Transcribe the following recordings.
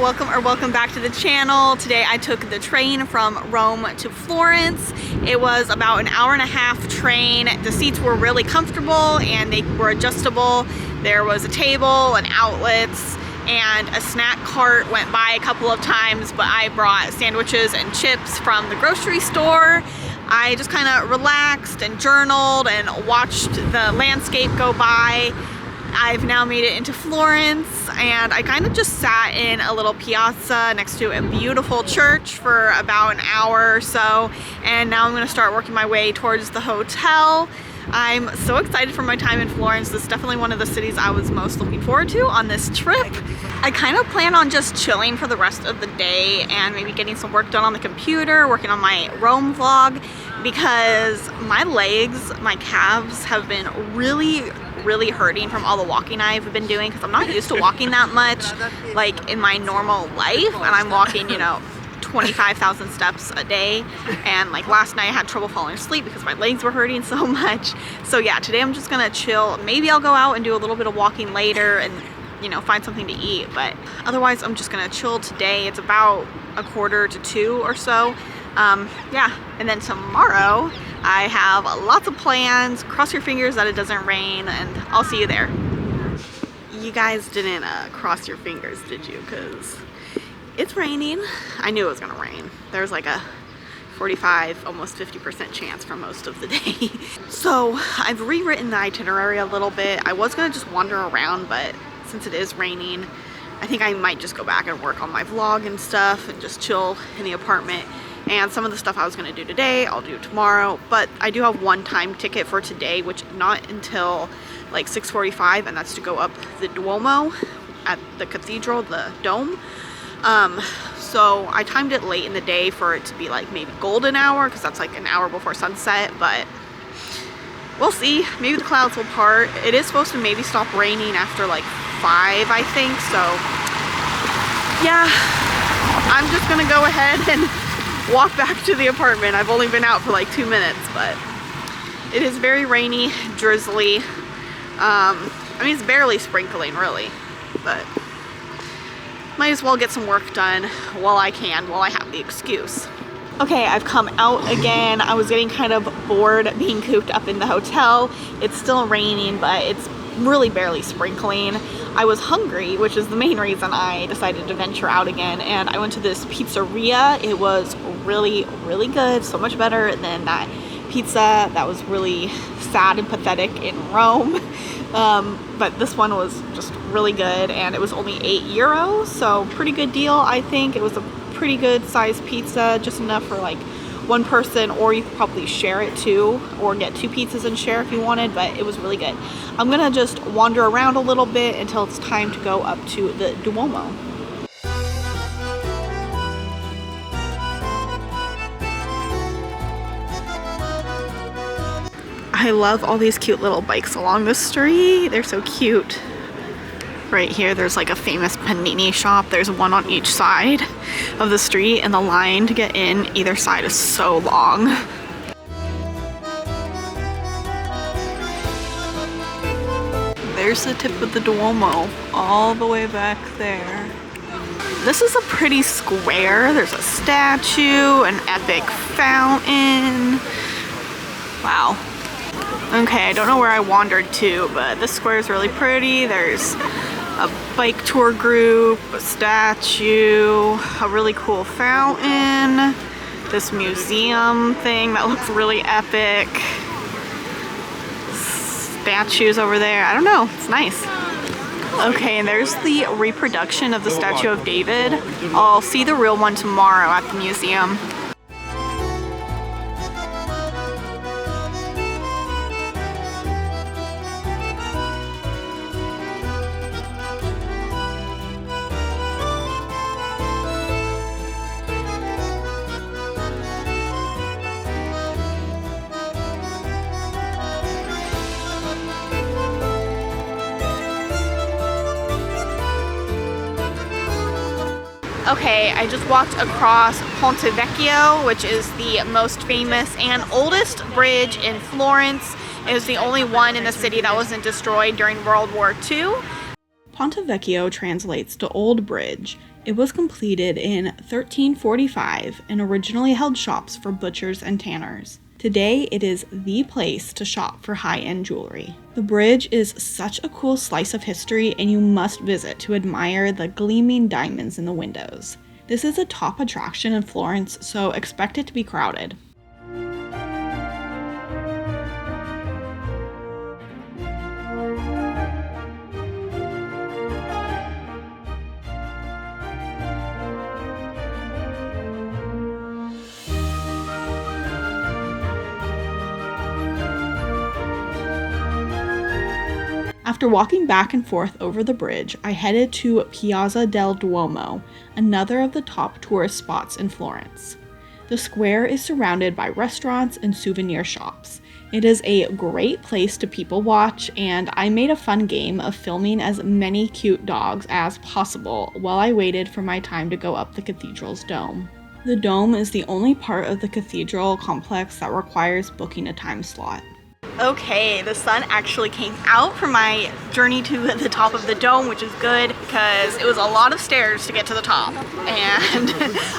welcome back to the channel. Today I took the train from Rome to Florence. It was about an hour and a half train. The seats were really comfortable and they were adjustable. There was a table and outlets, and a snack cart went by a couple of times, but I brought sandwiches and chips from the grocery store. I just kind of relaxed and journaled and watched the landscape go by. I've now made it into Florence, and I kind of just sat in a little piazza next to a beautiful church for about an hour or so, and now I'm going to start working my way towards the hotel. I'm so excited for my time in Florence. This is definitely one of the cities I was most looking forward to on this trip. I kind of plan on just chilling for the rest of the day and maybe getting some work done on the computer, working on my Rome vlog, because my legs, my calves have been really hurting from all the walking I've been doing, because I'm not used to walking that much like in my normal life, and I'm walking, you know, 25,000 steps a day, and like last night I had trouble falling asleep because my legs were hurting so much. So yeah, today I'm just gonna chill. Maybe I'll go out and do a little bit of walking later and, you know, find something to eat, but otherwise I'm just gonna chill today. It's about 1:45 or so. Yeah, and then tomorrow I have lots of plans. Cross your fingers that it doesn't rain, and I'll see you there. You guys didn't cross your fingers, did you? Because it's raining. I knew it was gonna rain. There's like a 45, almost 50% chance for most of the day. So I've rewritten the itinerary a little bit. I was gonna just wander around, but since it is raining, I think I might just go back and work on my vlog and stuff and just chill in the apartment. And some of the stuff I was gonna do today, I'll do tomorrow. But I do have one time ticket for today, which not until like 6:45, and that's to go up the Duomo at the cathedral, the dome. So I timed it late in the day for it to be like maybe golden hour, because that's like an hour before sunset, but we'll see. Maybe the clouds will part. It is supposed to maybe stop raining after like 5, I think. So yeah, I'm just gonna go ahead and walk back to the apartment. I've only been out for like 2 minutes, but it is very rainy, drizzly. I mean, it's barely sprinkling really, but might as well get some work done while I can, while I have the excuse. Okay, I've come out again. I was getting kind of bored being cooped up in the hotel. It's still raining, but it's really barely sprinkling. I was hungry, which is the main reason I decided to venture out again, and I went to this pizzeria. It was really good, so much better than that pizza that was really sad and pathetic in Rome. But this one was just really good, and it was only €8, so pretty good deal, I think. It was a pretty good sized pizza, just enough for like one person, or you could probably share it too, or get 2 pizzas and share if you wanted, but it was really good. I'm gonna just wander around a little bit until it's time to go up to the Duomo. I love all these cute little bikes along the street. They're so cute. Right here, there's like a famous panini shop. There's one on each side of the street, and the line to get in either side is so long. There's the tip of the Duomo, all the way back there. This is a pretty square. There's a statue, an epic fountain. Wow. Okay, I don't know where I wandered to, but this square is really pretty. There's a bike tour group, a statue, a really cool fountain, this museum thing that looks really epic, statues over there. I don't know, it's nice. Okay, and there's the reproduction of the Statue of David. I'll see the real one tomorrow at the museum. Okay, I just walked across Ponte Vecchio, which is the most famous and oldest bridge in Florence. It was the only one in the city that wasn't destroyed during World War II. Ponte Vecchio translates to Old Bridge, It was completed in 1345 and originally held shops for butchers and tanners. Today, it is the place to shop for high-end jewelry. The bridge is such a cool slice of history, and you must visit to admire the gleaming diamonds in the windows. This is a top attraction in Florence, so expect it to be crowded. After walking back and forth over the bridge, I headed to Piazza del Duomo, another of the top tourist spots in Florence. The square is surrounded by restaurants and souvenir shops. It is a great place to people watch, and I made a fun game of filming as many cute dogs as possible while I waited for my time to go up the cathedral's dome. The dome is the only part of the cathedral complex that requires booking a time slot. Okay, the sun actually came out for my journey to the top of the dome, which is good because it was a lot of stairs to get to the top, and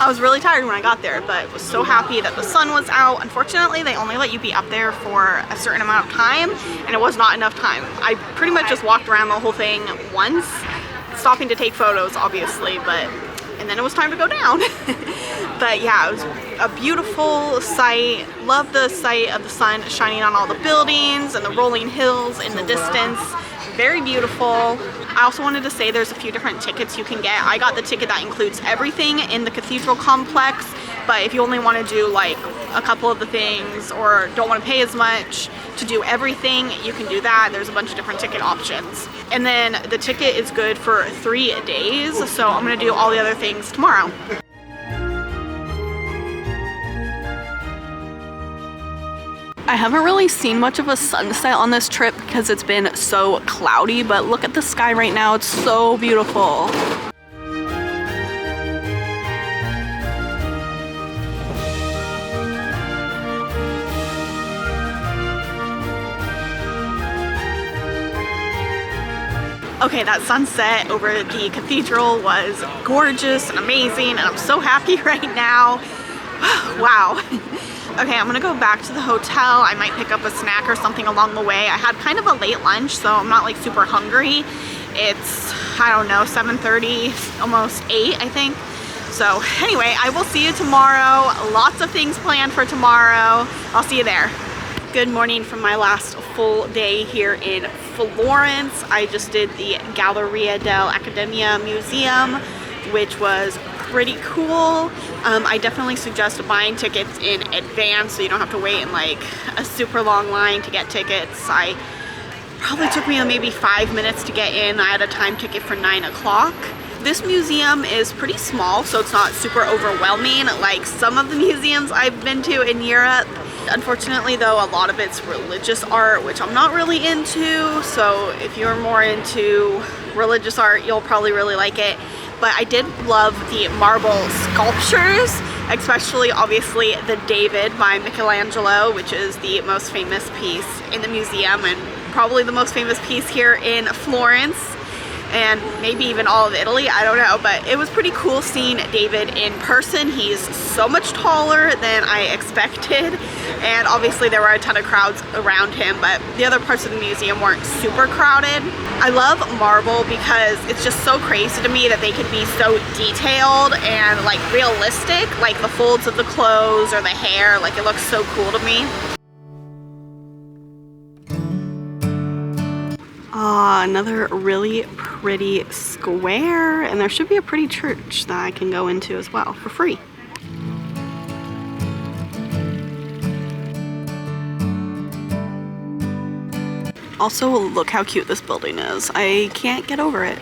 I was really tired when I got there, but was so happy that the sun was out. Unfortunately, they only let you be up there for a certain amount of time, and it was not enough time. I pretty much just walked around the whole thing once, stopping to take photos, obviously, and then it was time to go down. But yeah, it was a beautiful sight. Love the sight of the sun shining on all the buildings and the rolling hills in the distance. Very beautiful. I also wanted to say there's a few different tickets you can get. I got the ticket that includes everything in the cathedral complex, but if you only want to do like a couple of the things or don't want to pay as much to do everything, you can do that. There's a bunch of different ticket options. And then the ticket is good for 3 days, so I'm going to do all the other things tomorrow. I haven't really seen much of a sunset on this trip because it's been so cloudy, but look at the sky right now, it's so beautiful. Okay, that sunset over the cathedral was gorgeous and amazing, and I'm so happy right now. Wow. Okay, I'm gonna go back to the hotel. I might pick up a snack or something along the way. I had kind of a late lunch, so I'm not like super hungry. It's, I don't know, 7:30, almost 8, I think. So anyway, I will see you tomorrow. Lots of things planned for tomorrow. I'll see you there. Good morning from my last full day here in Florence. I just did the Galleria dell'Accademia Museum, which was pretty cool. I definitely suggest buying tickets in advance so you don't have to wait in like a super long line to get tickets. Probably took me maybe 5 minutes to get in. I had a time ticket for 9 o'clock. This museum is pretty small, so it's not super overwhelming like some of the museums I've been to in Europe. Unfortunately though, a lot of it's religious art, which I'm not really into, so if you're more into religious art, you'll probably really like it. But I did love the marble sculptures, especially obviously the David by Michelangelo, which is the most famous piece in the museum and probably the most famous piece here in Florence, and maybe even all of Italy, I don't know, but it was pretty cool seeing David in person. He's so much taller than I expected, and obviously there were a ton of crowds around him, but the other parts of the museum weren't super crowded. I love marble because it's just so crazy to me that they could be so detailed and like realistic, like the folds of the clothes or the hair, like it looks so cool to me. Another really pretty square, and there should be a pretty church that I can go into as well for free. Also, look how cute this building is. I can't get over it.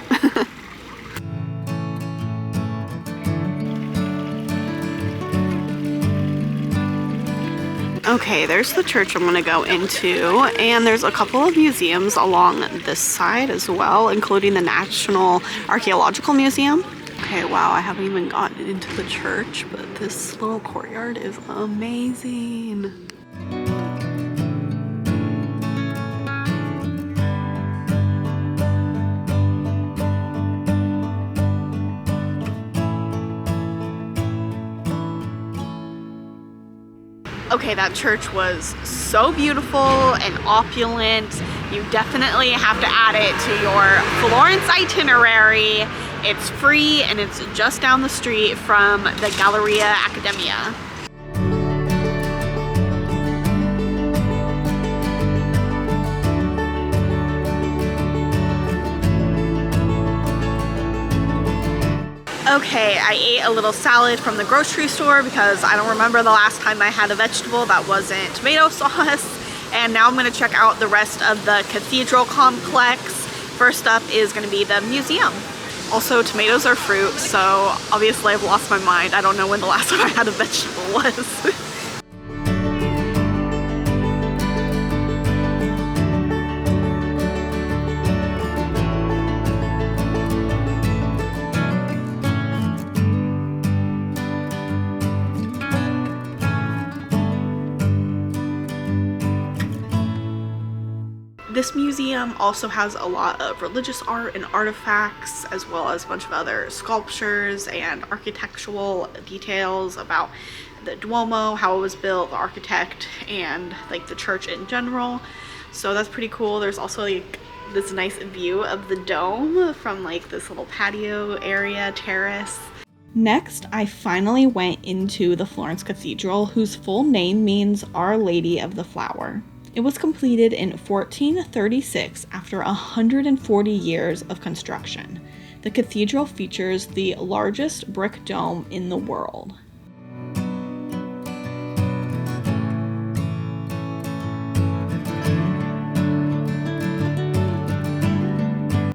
Okay, there's the church I'm gonna go into, and there's a couple of museums along this side as well, including the National Archaeological Museum. Okay, wow, I haven't even gotten into the church, but this little courtyard is amazing. Okay, that church was so beautiful and opulent. You definitely have to add it to your Florence itinerary. It's free and it's just down the street from the Galleria Accademia. Okay, I ate a little salad from the grocery store because I don't remember the last time I had a vegetable that wasn't tomato sauce. And now I'm gonna check out the rest of the cathedral complex. First up is gonna be the museum. Also, tomatoes are fruit, so obviously I've lost my mind. I don't know when the last time I had a vegetable was. This museum also has a lot of religious art and artifacts, as well as a bunch of other sculptures and architectural details about the Duomo, how it was built, the architect, and like the church in general. So that's pretty cool. There's also like this nice view of the dome from like this little patio area, terrace. Next, I finally went into the Florence Cathedral, whose full name means Our Lady of the Flower. It was completed in 1436 after 140 years of construction. The cathedral features the largest brick dome in the world.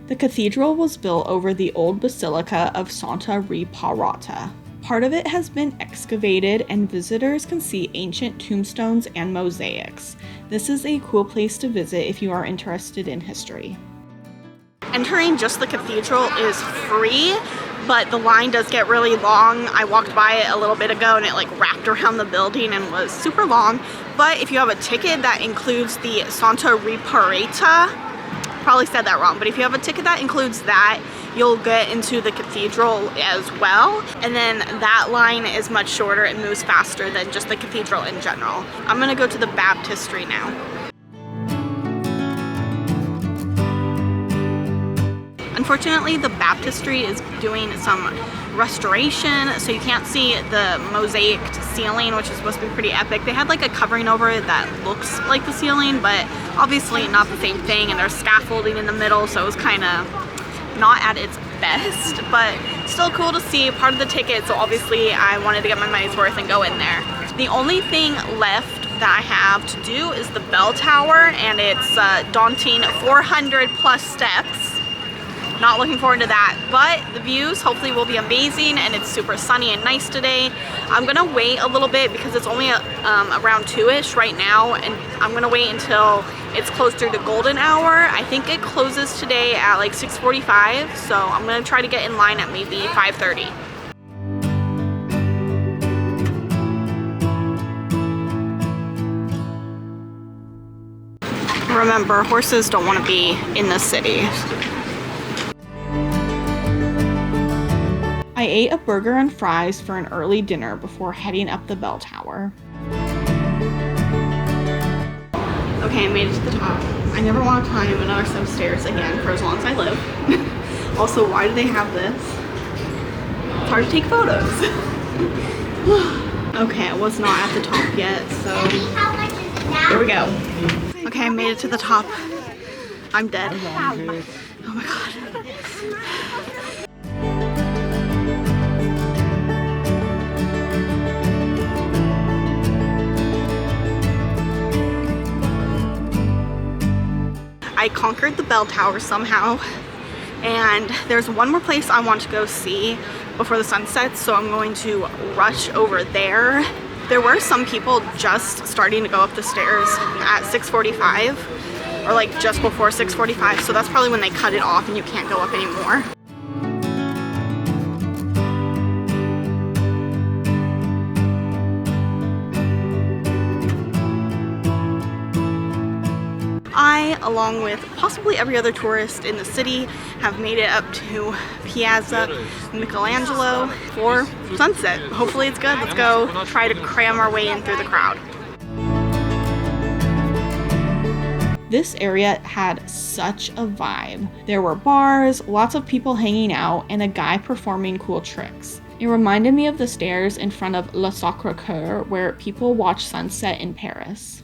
The cathedral was built over the old Basilica of Santa Riparata. Part of it has been excavated and visitors can see ancient tombstones and mosaics. This is a cool place to visit if you are interested in history. Entering just the cathedral is free, but the line does get really long. I walked by it a little bit ago and it like wrapped around the building and was super long. But if you have a ticket that includes the Santa Riparata, probably said that wrong, but if you have a ticket that includes that, you'll get into the cathedral as well. And then that line is much shorter and moves faster than just the cathedral in general. I'm gonna go to the baptistry now. Unfortunately, the baptistry is doing some restoration, so you can't see the mosaiced ceiling, which is supposed to be pretty epic. They had like a covering over it that looks like the ceiling, but obviously not the same thing, and there's scaffolding in the middle, so it was kind of not at its best, but still cool to see, part of the ticket, so obviously I wanted to get my money's worth and go in there. The only thing left that I have to do is the bell tower, and it's daunting 400 plus steps. Not looking forward to that, but the views hopefully will be amazing, and it's super sunny and nice today. I'm gonna wait a little bit because it's only around 2-ish right now, and I'm gonna wait until it's closer to golden hour. I think it closes today at like 6:45, so I'm gonna try to get in line at maybe 5:30. Remember, horses don't want to be in the city. I ate a burger and fries for an early dinner before heading up the bell tower. Okay, I made it to the top. I never want to climb another set of stairs again for as long as I live. Also, why do they have this? It's hard to take photos. Okay, I was not at the top yet, so here we go. Okay, I made it to the top. I'm dead. Oh my god. I conquered the bell tower somehow, and there's one more place I want to go see before the sun sets, so I'm going to rush over there. There were some people just starting to go up the stairs at 6:45, or like just before 6:45, so that's probably when they cut it off and you can't go up anymore. I, along with possibly every other tourist in the city, have made it up to Piazzale Michelangelo for sunset. Hopefully it's good. Let's go try to cram our way in through the crowd. This area had such a vibe. There were bars, lots of people hanging out, and a guy performing cool tricks. It reminded me of the stairs in front of Le Sacré-Cœur where people watch sunset in Paris.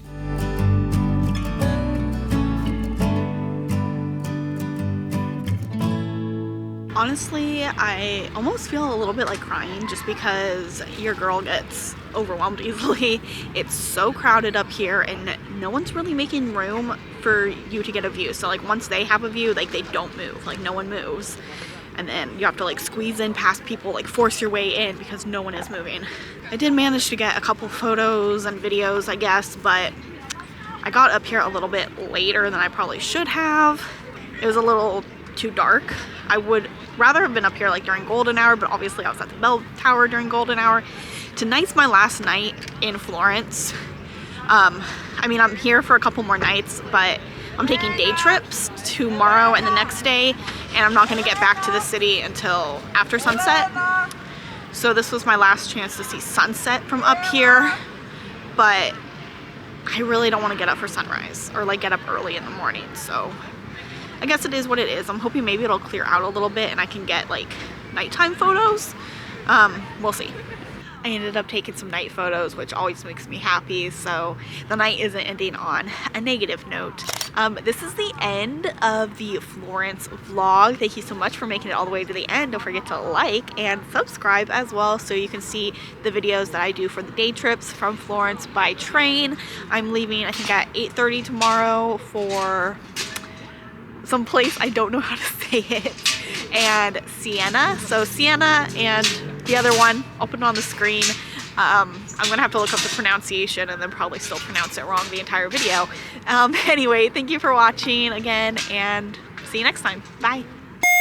Honestly, I almost feel a little bit like crying just because your girl gets overwhelmed easily. It's so crowded up here and no one's really making room for you to get a view. So like once they have a view, like they don't move, like no one moves. And then you have to like squeeze in past people, like force your way in because no one is moving. I did manage to get a couple photos and videos, I guess, but I got up here a little bit later than I probably should have. It was a little too dark. I would rather have been up here like during golden hour, but obviously I was at the bell tower during golden hour. Tonight's my last night in Florence. I mean, I'm here for a couple more nights, but I'm taking day trips tomorrow and the next day, and I'm not going to get back to the city until after sunset. So this was my last chance to see sunset from up here, but I really don't want to get up for sunrise or like get up early in the morning. So I guess it is what it is. I'm hoping maybe it'll clear out a little bit and I can get like nighttime photos. We'll see. I ended up taking some night photos, which always makes me happy, so the night isn't ending on a negative note. This is the end of the Florence vlog. Thank you so much for making it all the way to the end. Don't forget to like and subscribe as well so you can see the videos that I do for the day trips from Florence by train. I'm leaving I think at 8:30 tomorrow for some place I don't know how to say it, and Siena. So Siena and the other one, I'll put it on the screen. I'm gonna have to look up the pronunciation and then probably still pronounce it wrong the entire video. Anyway, thank you for watching again and see you next time. Bye.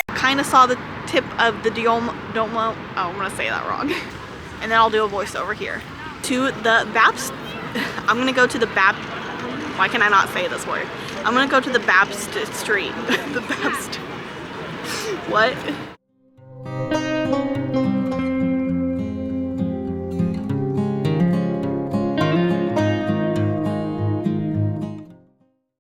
Kind of saw the tip of the Duomo. Oh, I'm gonna say that wrong. And then I'll do a voiceover here. To the I'm gonna go to the why can I not say this word? I'm gonna go to the Baptistery. The What?